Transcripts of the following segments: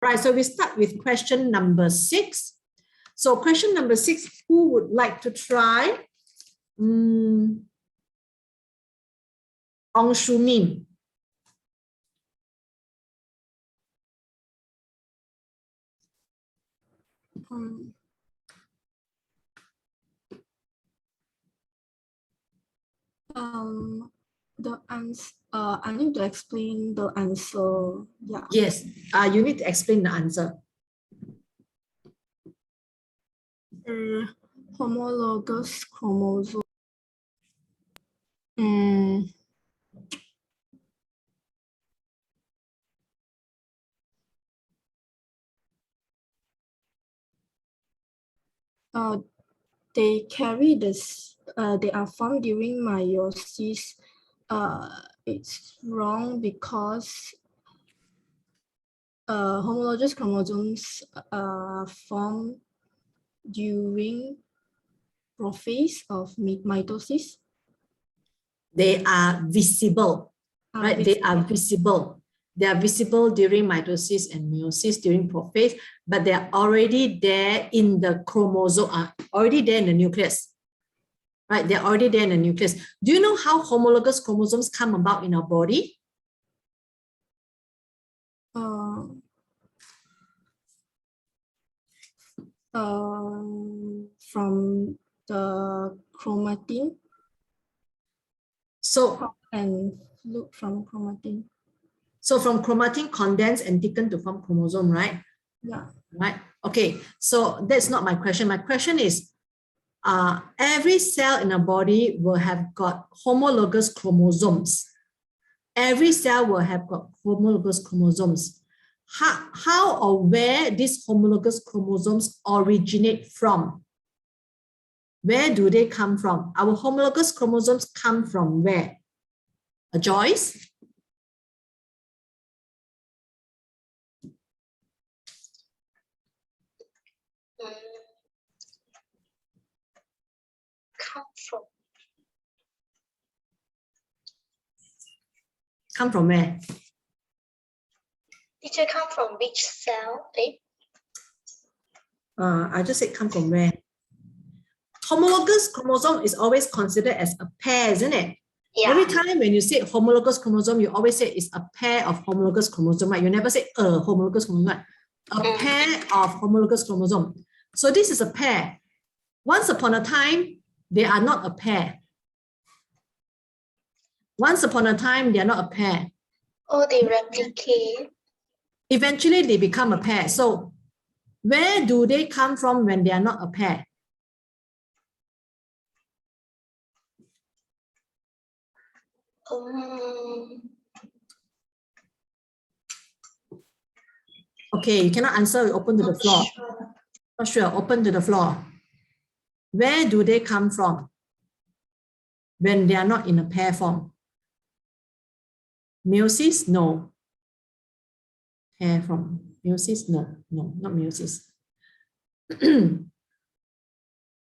Right, so we start with question number 6. So question number 6, who would like to try? Ong Shu Min. The answer, I need to explain the answer. Yeah. Yes, you need to explain the answer. Homologous chromosome. They carry this. They are formed during meiosis. It's wrong because homologous chromosomes form during prophase of mitosis. They are visible, right? They are visible. They are visible during mitosis and meiosis during prophase, but they are already there in the chromosome, already there in the nucleus. Right, they're already there in the nucleus. Do you know how homologous chromosomes come about in our body? From the chromatin. So and look from chromatin. So from chromatin condense and thicken to form chromosome, right? Yeah. Right. Okay. So that's not my question. My question is, every cell in a body will have got homologous chromosomes. Every cell will have got homologous chromosomes. How or where these homologous chromosomes originate from? Where do they come from? Our homologous chromosomes come from where? Joyce? Come from where? Teacher, come from which cell? I just said come from where? Homologous chromosome is always considered as a pair, isn't it? Yeah. Every time when you say homologous chromosome, you always say it's a pair of homologous chromosome, right? You never say a homologous chromosome, right? A pair of homologous chromosome. So this is a pair. Once upon a time, they are not a pair. Once upon a time, they are not a pair. Oh, they replicate. Eventually, they become a pair. So where do they come from when they are not a pair? Okay, you cannot answer. Open to the floor. Not sure. Open to the floor. Where do they come from when they are not in a pair form? Meiosis? No. Pair from meiosis? No, no, not meiosis.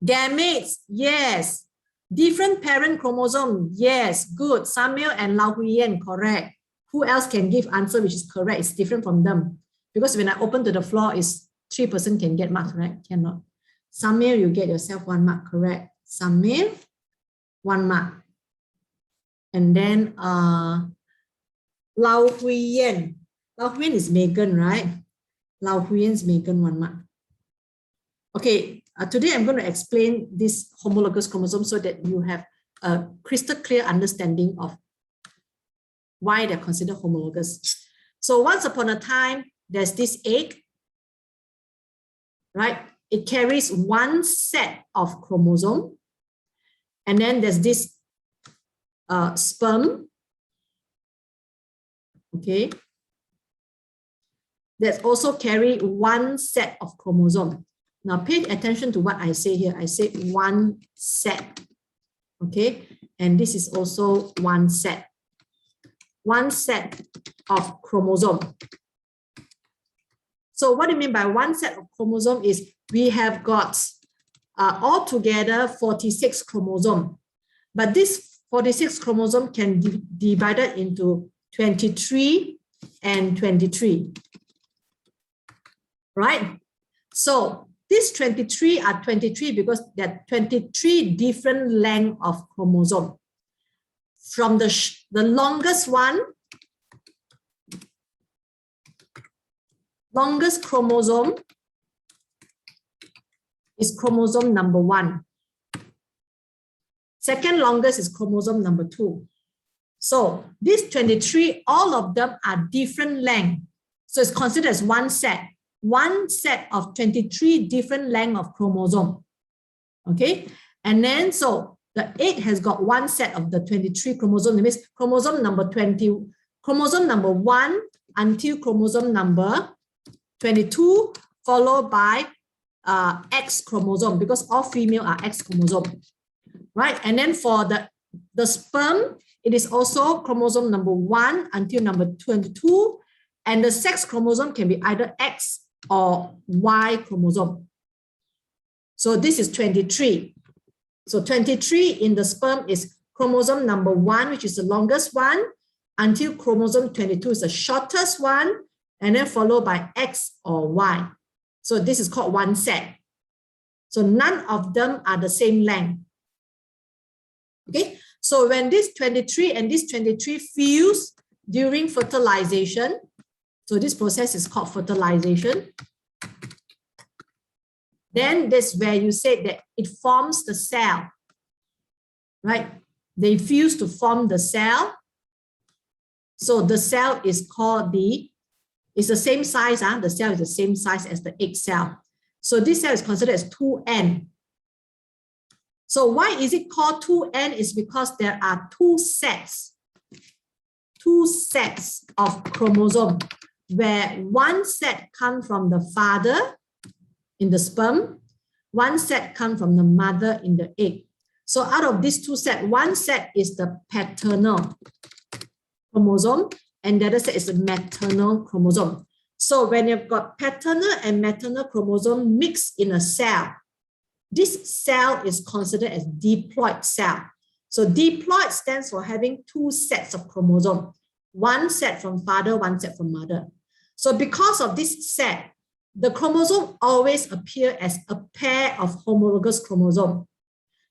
Gametes? Yes. Different parent chromosome? Yes. Good. Samuel and Lau Huiyan, correct. Who else can give answer which is correct? It's different from them. Because when I open to the floor, is 3% can get marks, right? Cannot. Samuel, you get yourself 1 mark, correct? Samuel, 1 mark. And then Lau Huiyan. Lau Huiyan is Megan, right? Lau Huiyan is Megan, 1 mark. Okay, today I'm going to explain this homologous chromosome so that you have a crystal clear understanding of why they're considered homologous. So once upon a time, there's this egg, right? It carries 1 set of chromosome. And then there's this sperm, okay, that also carry 1 set of chromosome. Now pay attention to what I say here. I say 1 set, okay, and this is also 1 set. 1 set of chromosome. So what do you mean by 1 set of chromosome is we have got altogether 46 chromosome, but this 46 chromosome can be divided into 23 and 23. right? So these 23 are 23 because there are 23 different lengths of chromosome. From the longest one, longest chromosome is chromosome number 1. Second longest is chromosome number 2. So these 23, all of them are different length. So it's considered as one set of 23 different length of chromosome. Okay, and then so the 8 has got one set of the 23 chromosome. That means chromosome number 20, chromosome number 1 until chromosome number 22, followed by X chromosome, because all female are X chromosome, right? And then for the sperm, it is also chromosome number 1 until number 22, and the sex chromosome can be either X or Y chromosome. So this is 23. So 23 in the sperm is chromosome number 1, which is the longest one, until chromosome 22 is the shortest one, and then followed by X or Y. So this is called one set. So none of them are the same length. Okay, so when this 23 and this 23 fuse during fertilization, so this process is called fertilization, then that's where you say that it forms the cell, right? They fuse to form the cell. So the cell is called it's the same size, the cell is the same size as the egg cell. So this cell is considered as 2N. So why is it called 2N? Is because there are two sets of chromosome, where one set comes from the father in the sperm, one set comes from the mother in the egg. So out of these two sets, one set is the paternal chromosome, and the other set is the maternal chromosome. So when you've got paternal and maternal chromosome mixed in a cell, this cell is considered as diploid cell. So diploid stands for having two sets of chromosome, one set from father, one set from mother. So because of this set, the chromosome always appear as a pair of homologous chromosome.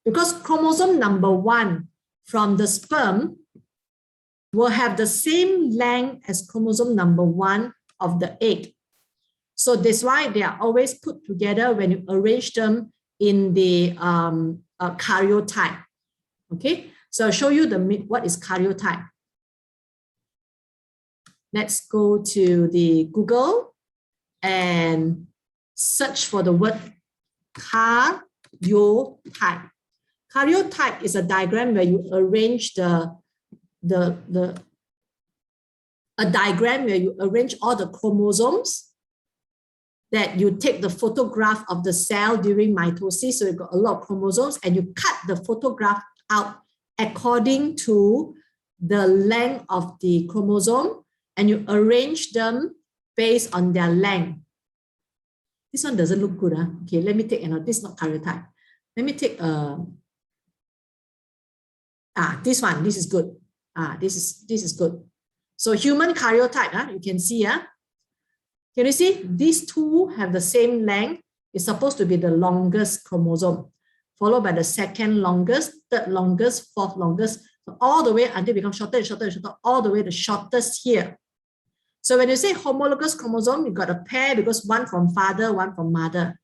Because chromosome number 1 from the sperm will have the same length as chromosome number 1 of the egg. So that's why they are always put together when you arrange them in the karyotype. Okay, so I'll show you what is karyotype. Let's go to the Google and search for the word karyotype. Karyotype is a diagram where you arrange a diagram where you arrange all the chromosomes, that you take the photograph of the cell during mitosis, so you've got a lot of chromosomes, and you cut the photograph out according to the length of the chromosome, and you arrange them based on their length. This one doesn't look good. Okay, let me take another. This is not karyotype. Let me take this one. This is good. This is good. So human karyotype, you can see. Can you see? These two have the same length. It's supposed to be the longest chromosome, followed by the second longest, third longest, fourth longest, so all the way until it becomes shorter and shorter and shorter, all the way the shortest here. So when you say homologous chromosome, you've got a pair because one from father, one from mother,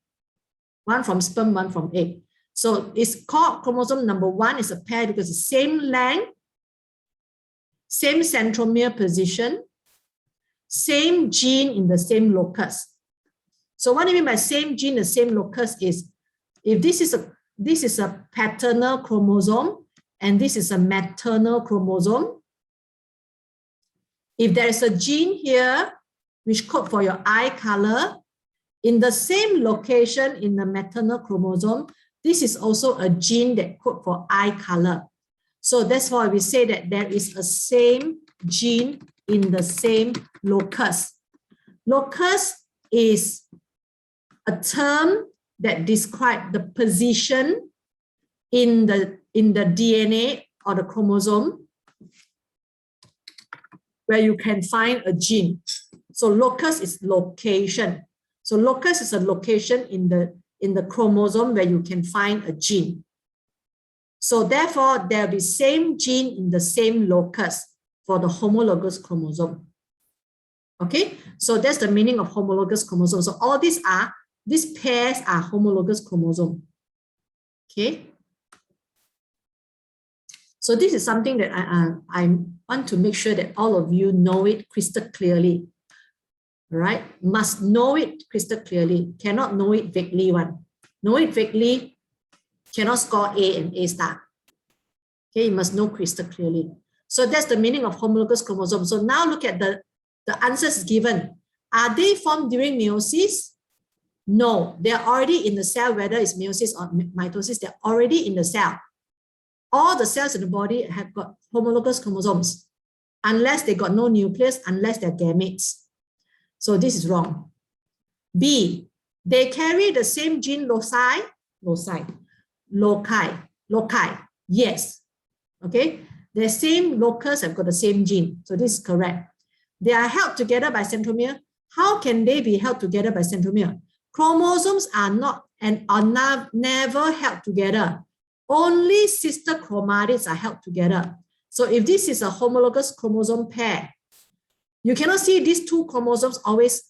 one from sperm, one from egg. So it's called chromosome number 1 is a pair because the same length, same centromere position, same gene in the same locus. So what do you mean by same gene, the same locus is, if this is a paternal chromosome and this is a maternal chromosome, if there is a gene here which code for your eye color, in the same location in the maternal chromosome, this is also a gene that code for eye color. So that's why we say that there is a same gene in the same locus. Locus is a term that describes the position in the DNA or the chromosome where you can find a gene. So locus is location. So locus is a location in the chromosome where you can find a gene. So therefore, there will be same gene in the same locus for the homologous chromosome. Okay, so that's the meaning of homologous chromosome. So all these pairs are homologous chromosome. Okay. So this is something that I want to make sure that all of you know it crystal clearly. Right? Must know it crystal clearly. Cannot know it vaguely one. Know it vaguely, cannot score A and A star. Okay, you must know crystal clearly. So that's the meaning of homologous chromosome. So now look at the answers given. Are they formed during meiosis? No, they're already in the cell, whether it's meiosis or mitosis, they're already in the cell. All the cells in the body have got homologous chromosomes, unless they got no nucleus, unless they're gametes. So this is wrong. B, they carry the same gene loci. Yes. Okay, the same locus have got the same gene. So this is correct. They are held together by centromere. How can they be held together by centromere? Chromosomes are not and are never held together. Only sister chromatids are held together. So if this is a homologous chromosome pair, you cannot see these two chromosomes always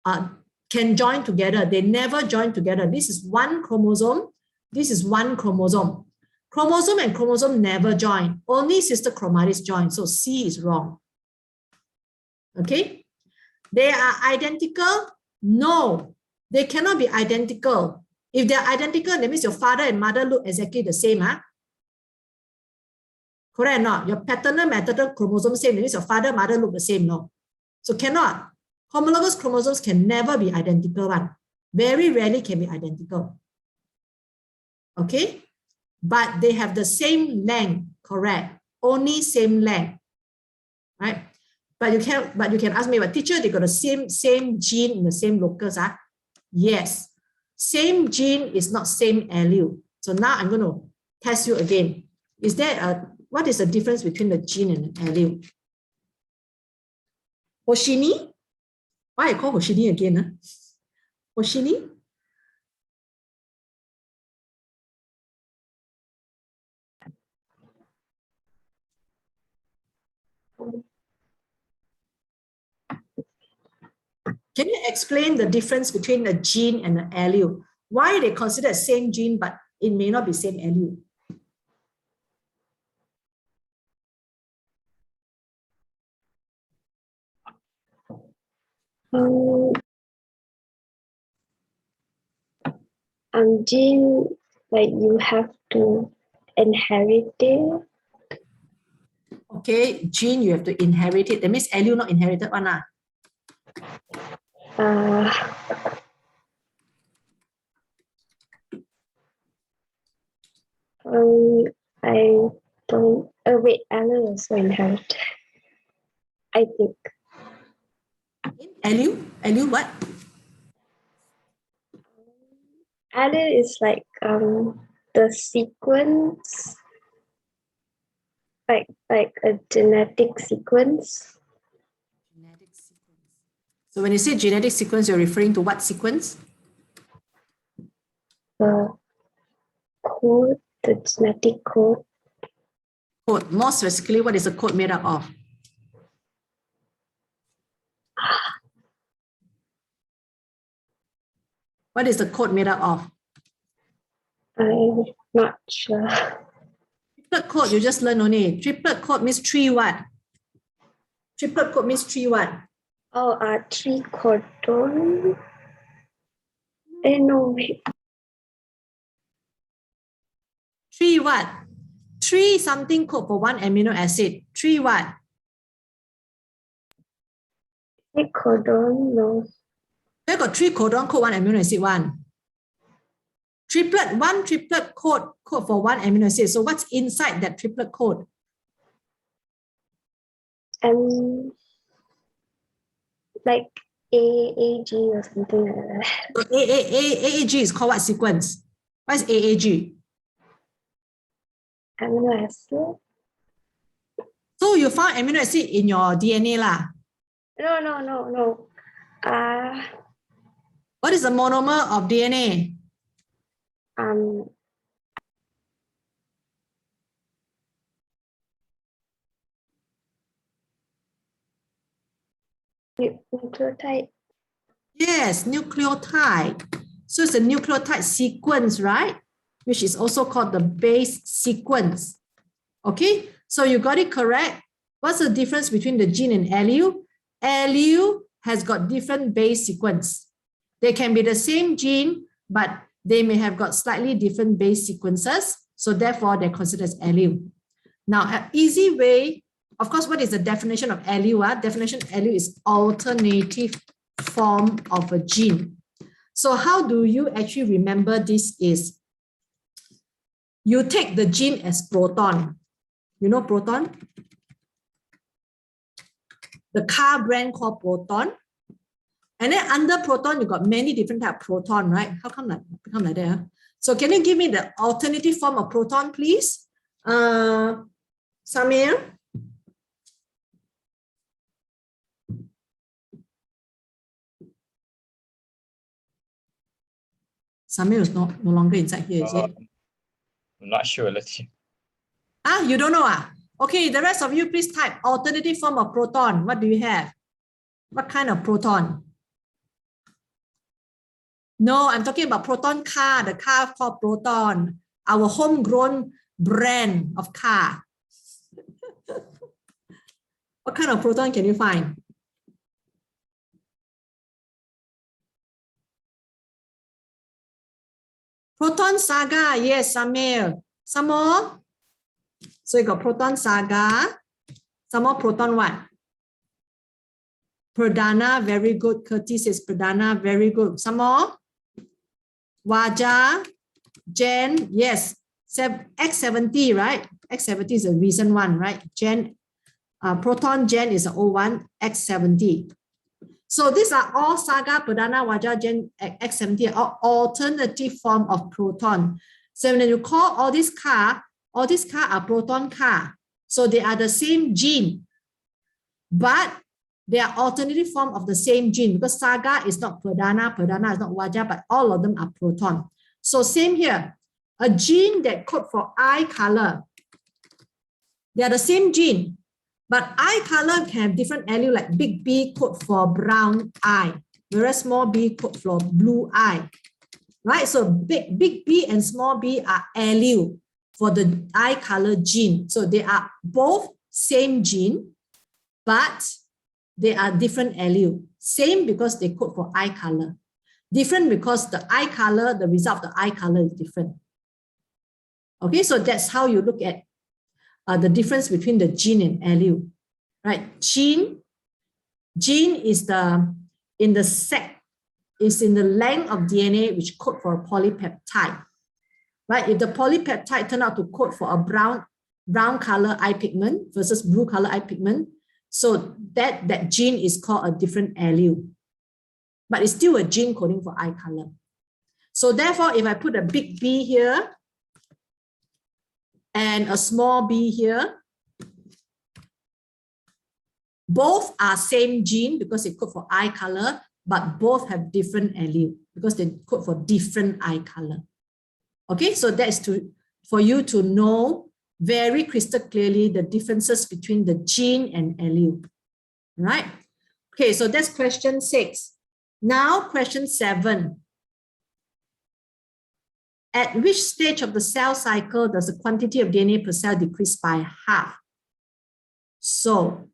can join together. They never join together. This is one chromosome. This is one chromosome. Chromosome and chromosome never join. Only sister chromatids join. So C is wrong. Okay. They are identical? No, they cannot be identical. If they're identical, that means your father and mother look exactly the same. Huh? Correct or not? Your paternal, maternal chromosome same, that means your father, mother look the same. No. So cannot. Homologous chromosomes can never be identical one. Very rarely can be identical. Okay? But they have the same length, correct? Only same length. Right? But you can ask me, but teacher, they got the same gene in the same locus. Huh? Yes. Same gene is not same allele. So now I'm going to test you again. Is there what is the difference between the gene and the allele? Hoshini? Why I call Hoshini again? Huh? Hoshini? Can you explain the difference between a gene and an allele? Why they consider same gene, but it may not be same allele? Gene, like you have to inherit it. Okay, gene, you have to inherit it. That means allele not inherited one. I don't. Wait, allele also inherit. I think. Allele what? Allele is like the sequence, like a genetic sequence. Genetic sequence. So when you say genetic sequence, you're referring to what sequence? The code, the genetic code. Code. More specifically, what is the code made up of? What is the code made up of? I'm not sure. Triplet code, you just learn only. Triplet code means 3 what? Triplet code means 3 what? Oh, 3 codon. No, wait. 3 what? 3 something code for 1 amino acid. 3 what? 3 codon, no. There got 3 codon code 1 amino acid 1. Triplet, 1 triplet code for 1 amino acid. So what's inside that triplet code? Like AAG or something like that. So AAG is called what sequence? What is AAG? Amino acid? So you found amino acid in your DNA lah. No. What is the monomer of DNA? Nucleotide. Yes, nucleotide. So it's a nucleotide sequence, right? Which is also called the base sequence. Okay, so you got it correct. What's the difference between the gene and allele? Allele has got different base sequence. They can be the same gene, but they may have got slightly different base sequences. So therefore, they're considered as allele. Now, an easy way, of course, what is the definition of allele? Definition of allele is alternative form of a gene. So how do you actually remember this is, you take the gene as proton. You know proton? The car brand called Proton. And then under proton, you got many different types of proton, right? How come that become like that? Huh? So can you give me the alternative form of proton, please? Samir? Samir is no longer inside here, is it? I'm not sure. Let's see. Ah, you don't know? Okay, the rest of you, please type alternative form of proton. What do you have? What kind of proton? No, I'm talking about proton car, the car called Proton, our homegrown brand of car. What kind of proton can you find? Proton saga, yes, Samir. Some more. So you got proton saga. Some more proton what? Pradana, very good. Curtis says Pradana, very good. Some more. Waja, Gen, yes. X70, right? X70 is a recent one, right? Gen, proton Gen is the old one, X70. So these are all Saga, Pradana, Waja, Gen, X70 are alternative form of proton. So when you call all these car are proton car. So they are the same gene, but they are alternative form of the same gene because Saga is not Pradana, Pradana is not Waja, but all of them are proton. So same here, a gene that code for eye color, they are the same gene, but eye color can have different allele, like big B code for brown eye, whereas small b code for blue eye, right? So big B and small b are allele for the eye color gene. So they are both same gene, but they are different allele. Same because they code for eye color. Different because the eye color, the result of the eye color is different. Okay, so that's how you look at the difference between the gene and allele, right? Gene is in the length of DNA which code for a polypeptide, right? If the polypeptide turn out to code for a brown color eye pigment versus blue color eye pigment, so that gene is called a different allele, but it's still a gene coding for eye color. So therefore, if I put a big B here and a small b here, both are same gene because they code for eye color, but both have different allele because they code for different eye color. Okay, so that's for you to know very crystal clearly the differences between the gene and allele, right? Okay, so that's question 6. Now question 7. At which stage of the cell cycle does the quantity of DNA per cell decrease by half? So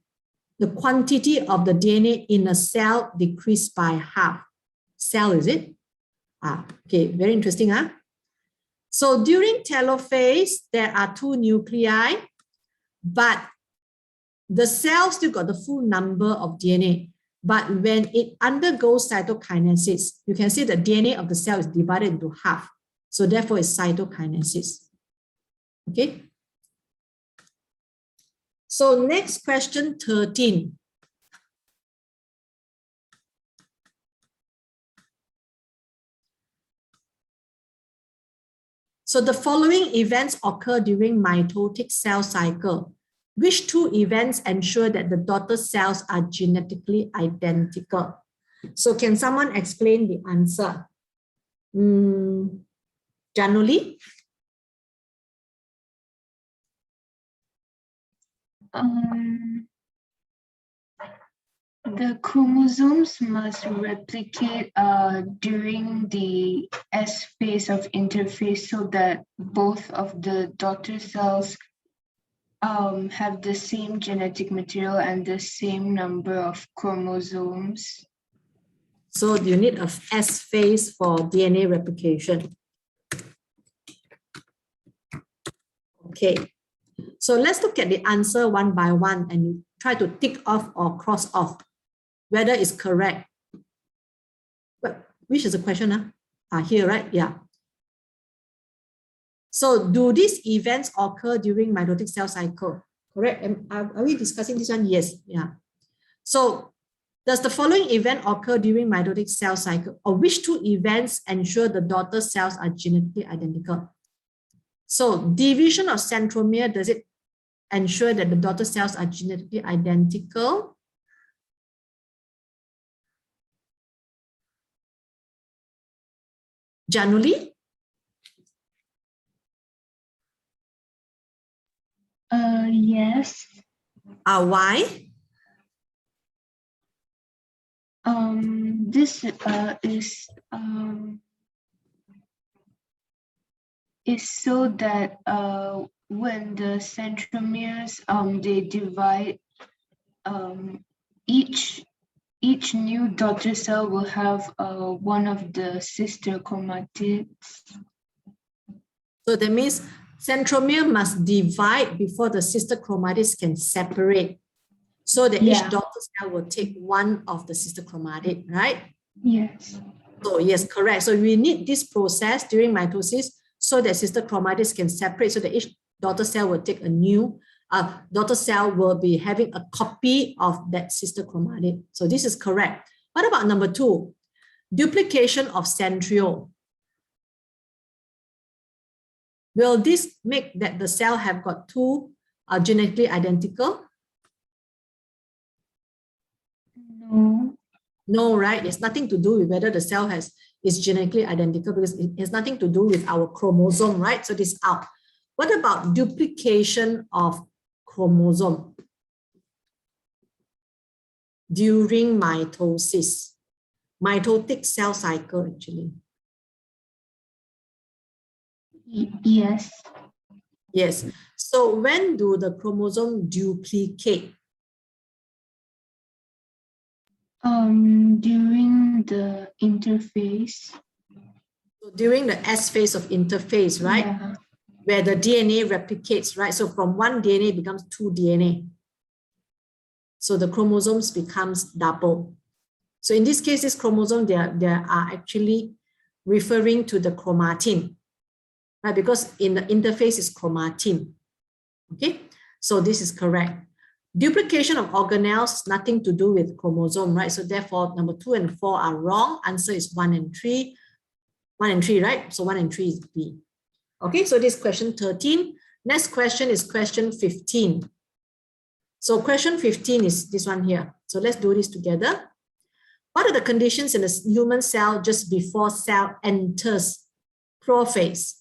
the quantity of the DNA in a cell decrease by half. Cell, is it? Okay, very interesting, huh? So during telophase, there are 2 nuclei, but the cell still got the full number of DNA. But when it undergoes cytokinesis, you can see the DNA of the cell is divided into half. So therefore, it's cytokinesis. Okay. So next question 13. So the following events occur during mitotic cell cycle. Which 2 events ensure that the daughter cells are genetically identical? So can someone explain the answer? Januli? The chromosomes must replicate during the S phase of interphase so that both of the daughter cells have the same genetic material and the same number of chromosomes. So you need a S phase for DNA replication. Okay, so let's look at the answer one by one and you try to tick off or cross off whether it's correct. But which is the question? Here, right? Yeah. So do these events occur during mitotic cell cycle? Correct? Are we discussing this one? Yes. Yeah. So does the following event occur during mitotic cell cycle? Or which two events ensure the daughter cells are genetically identical? So division of centromere, does it ensure that the daughter cells are genetically identical? Januli? Yes. Why? This is so that when the centromeres they divide, each new daughter cell will have one of the sister chromatids. So that means centromere must divide before the sister chromatids can separate. So that each daughter cell will take one of the sister chromatid, right? Yes. So yes, correct. So we need this process during mitosis so that sister chromatids can separate, so that each daughter cell will take a new, daughter cell will be having a copy of that sister chromatid. So this is correct. What about number 2? Duplication of centriole. Will this make that the cell have got two genetically identical? No. No, right? It's nothing to do with whether the cell is genetically identical because it has nothing to do with our chromosome, right? So this is out. What about duplication of chromosome during mitosis? Mitotic cell cycle, actually. Yes. Yes. So when do the chromosome duplicate? During the interphase. So during the S phase of interphase, right? Yeah. Where the DNA replicates, right? So from one DNA becomes 2 DNA. So the chromosomes becomes double. So in this case, this chromosome, they are actually referring to the chromatin, right? Because in the interphase is chromatin. Okay, so this is correct. Duplication of organelles, nothing to do with chromosome, right? So therefore, number 2 and 4 are wrong. Answer is 1 and 3. 1 and 3, right? So 1 and 3 is B. Okay, so this is question 13. Next question is question 15. So question 15 is this one here. So let's do this together. What are the conditions in a human cell just before cell enters prophase?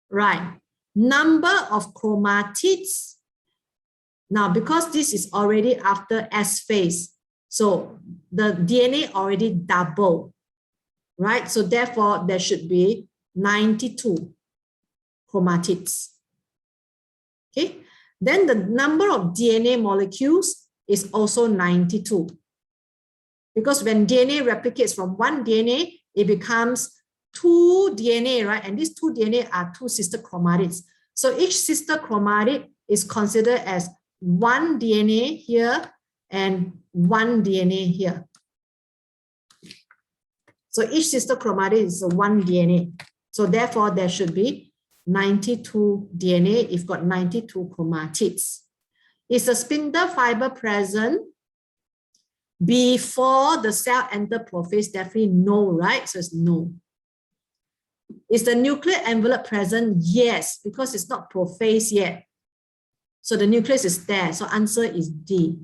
Right. Number of chromatids. Now, because this is already after S phase, so the DNA already doubled, right? So therefore, there should be 92 chromatids. Okay. Then the number of DNA molecules is also 92. Because when DNA replicates from one DNA, it becomes 2 DNA, right? And these 2 DNA are 2 sister chromatids. So each sister chromatid is considered as 1 DNA here and 1 DNA here. So each sister chromatid is 1 DNA. So therefore, there should be 92 DNA if got 92 chromatids. Is the spindle fiber present before the cell enter prophase? Definitely no, right? So it's no. Is the nuclear envelope present? Yes, because it's not prophase yet. So the nucleus is there. So answer is D.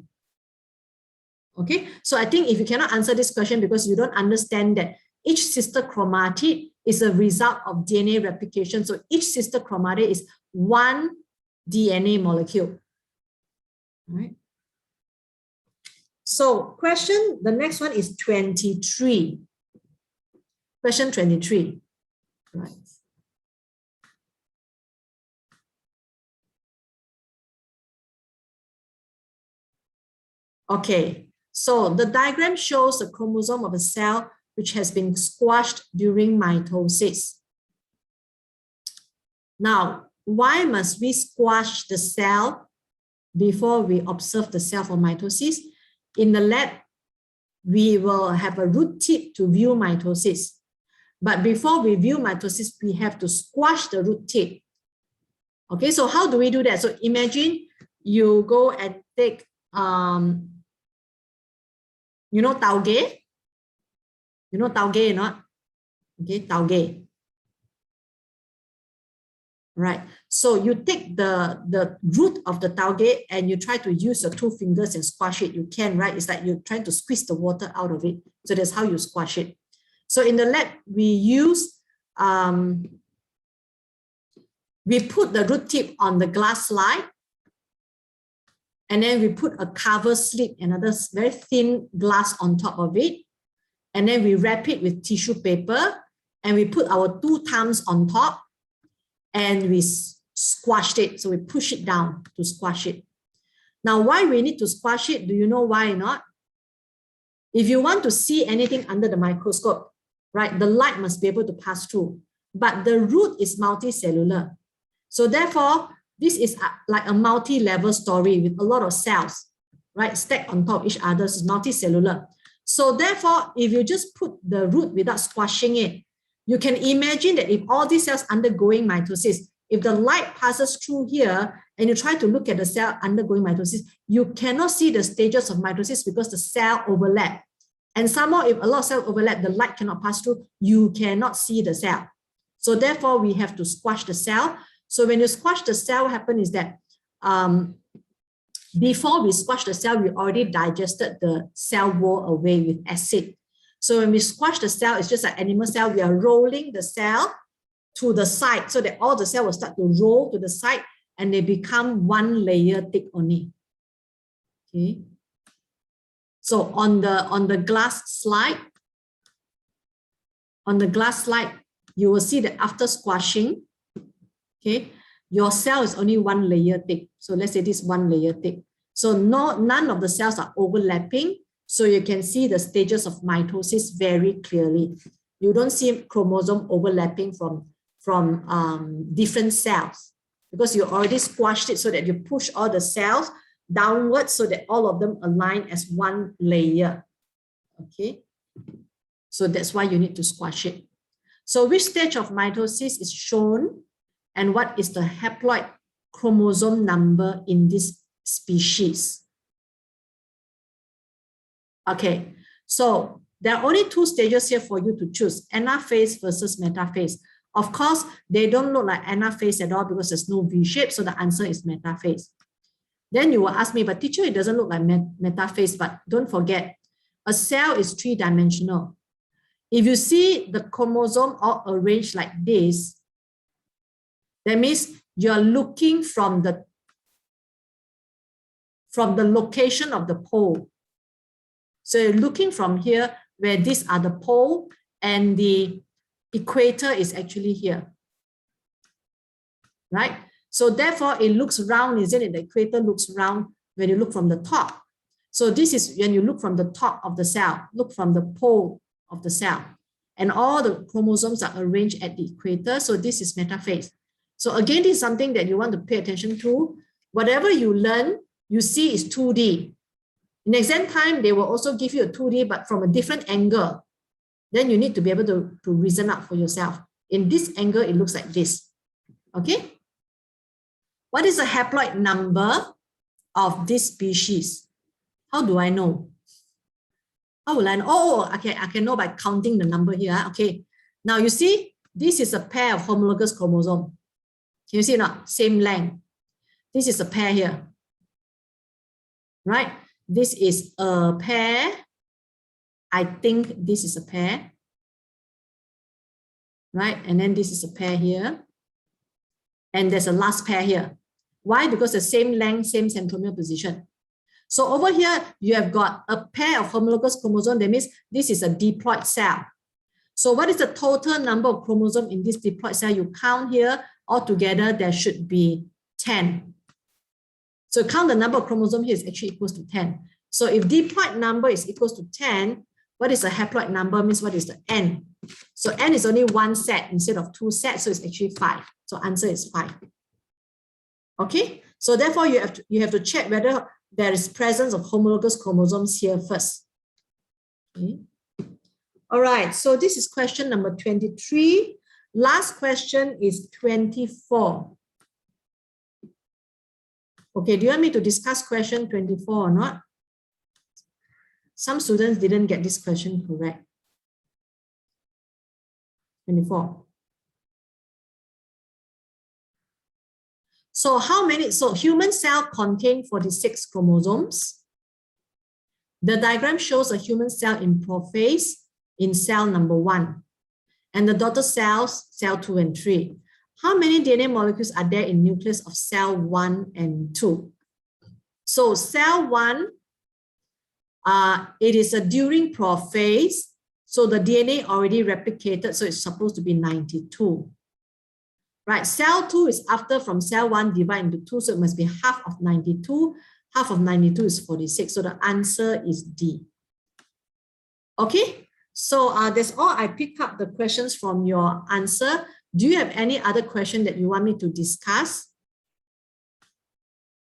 Okay, so I think if you cannot answer this question because you don't understand that each sister chromatid is a result of DNA replication. So each sister chromatid is one DNA molecule. All right. So the next one is 23. Question 23. Right. Okay, so the diagram shows the chromosome of a cell which has been squashed during mitosis. Now, why must we squash the cell before we observe the cell for mitosis? In the lab, we will have a root tip to view mitosis. But before we view mitosis, we have to squash the root tip. Okay, so how do we do that? So imagine you go and take, you know, tauge? You know tauge or not? Okay, tauge. Right. So you take the root of the tauge and you try to use your 2 fingers and squash it. You can, right? It's like you're trying to squeeze the water out of it. So that's how you squash it. So in the lab, we use, we put the root tip on the glass slide. And then we put a cover slip, another very thin glass on top of it. And then we wrap it with tissue paper. And we put our 2 thumbs on top. And we squashed it. So we push it down to squash it. Now, why we need to squash it? Do you know why not? If you want to see anything under the microscope, right, the light must be able to pass through. But the root is multicellular. So therefore, this is like a multi-level story with a lot of cells, right, stacked on top of each other. It's multicellular. So therefore, if you just put the root without squashing it, you can imagine that if all these cells undergoing mitosis, if the light passes through here and you try to look at the cell undergoing mitosis, you cannot see the stages of mitosis because the cell overlap. And somehow, if a lot of cells overlap, the light cannot pass through, you cannot see the cell. So therefore, we have to squash the cell. So when you squash the cell, what happens is that before we squash the cell, we already digested the cell wall away with acid. So when we squash the cell, it's just like animal cell, we are rolling the cell to the side so that all the cells will start to roll to the side and they become 1 layer thick only. Okay. So on the glass slide, you will see that after squashing, okay, your cell is only 1 layer thick. So let's say this 1 layer thick. So none of the cells are overlapping. So you can see the stages of mitosis very clearly. You don't see chromosome overlapping from different cells because you already squashed it so that you push all the cells downwards so that all of them align as 1 layer. Okay. So that's why you need to squash it. So which stage of mitosis is shown and what is the haploid chromosome number in this species? Okay, so there are only 2 stages here for you to choose, anaphase versus metaphase. Of course, they don't look like anaphase at all because there's no V shape, so the answer is metaphase. Then you will ask me, but teacher, it doesn't look like metaphase, but don't forget, a cell is 3-dimensional. If you see the chromosome all arranged like this, that means you're looking from the location of the pole. So you're looking from here where these are the pole and the equator is actually here, right? So therefore it looks round, isn't it? The equator looks round when you look from the top. So this is when you look from the top of the cell, look from the pole of the cell. And all the chromosomes are arranged at the equator. So this is metaphase. So again, this is something that you want to pay attention to. Whatever you learn, you see is 2D. In exam time, they will also give you a 2D, but from a different angle. Then you need to be able to reason out for yourself. In this angle, it looks like this. Okay? What is the haploid number of this species? How do I know? How will I know? Oh, okay, I can know by counting the number here. Okay. Now you see, this is a pair of homologous chromosomes. Can you see or not? Same length. This is a pair here. Right? This is a pair. I think this is a pair. Right? And then this is a pair here. And there's a last pair here. Why? Because the same length, same centromere position. So over here, you have got a pair of homologous chromosomes. That means this is a diploid cell. So what is the total number of chromosomes in this diploid cell? You count here, altogether, there should be 10. So count the number of chromosomes here is actually equals to 10. So if diploid number is equals to 10, what is the haploid number? Means what is the n? So n is only one set instead of two sets, so it's actually 5. So answer is 5. Okay, so therefore you have to check whether there is presence of homologous chromosomes here first. Okay. All right, so this is question number 23. Last question is 24. Okay, do you want me to discuss question 24 or not? Some students didn't get this question correct. 24. So how many, so human cell contain 46 chromosomes. The diagram shows a human cell in prophase in cell number 1 and the daughter cells, cell 2 and 3. How many DNA molecules are there in nucleus of cell 1 and 2? So cell 1, it is a during prophase, so the DNA already replicated, so it's supposed to be 92. Right, cell 2 is after from cell 1 divided into 2, so it must be half of 92. Half of 92 is 46, so the answer is D. Okay, so that's all. I pick up the questions from your answer. Do you have any other question that you want me to discuss?